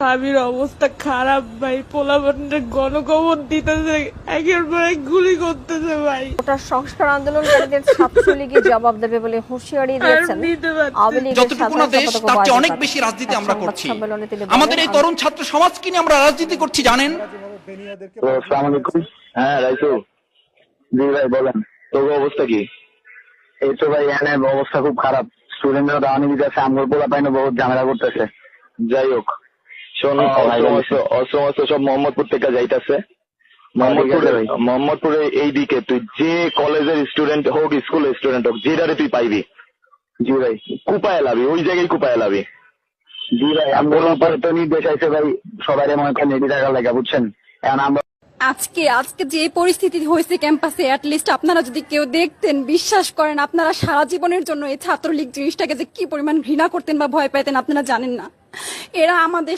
স্বামীর অবস্থা খারাপ ভাই, পোলাপানটা গণকবর দিতেছে, একের পর এক গুলি করতেছে ভাই। ওটা সংস্কার আন্দোলনকারীদের ছাত্রলীগের জবাব দেবে বলে হুঁশিয়ারি দিয়েছেন আওয়ামী লীগের যতটুকু না দেশ তার চেয়ে অনেক বেশি রাজনীতি আমরা করছি। আমাদের এই তরুণ ছাত্র সমাজকে নিয়ে আমরা রাজনীতি করছি জানেন। আসসালামু আলাইকুম। হ্যাঁ রাইসু, জি ভাই বলেন, তোর অবস্থা কি? এই তো ভাই এনে অবস্থা খুব খারাপ, স্টুডেন্টরা দাওয়ানি দিতেছে, আমগুলো পোলা পাইনে বহুত ঝামেলা করতেছে। যাই হোক শোন, অস্ত্র সব মোহাম্মদপুর থেকে যাইতেছে। মোহাম্মদপুরে এইদিকে তুই যে কলেজের স্টুডেন্ট হোক, স্কুলের স্টুডেন্ট হোক, যেটারে তুই পাইবি, জি ভাই কুপায় লাবি, ওই জায়গায় কুপায় লাবি। জি ভাই আমার উপরে তো নির্দেশ আছে ভাই, সবাই মনে করেন রেডি থাকার লাগা, বুঝছেন? এখন আমরা আজকে যে পরিস্থিতি হয়েছে ক্যাম্পাসে, অ্যাটলিস্ট আপনারা যদি কেউ দেখতেন, বিশ্বাস করেন আপনারা সারা জীবনের জন্য এই ছাত্রলীগ জিনিসটাকে যে কি পরিমাণ ঘৃণা করতেন বা ভয় পাইতেন আপনারা জানেন না। এরা আমাদের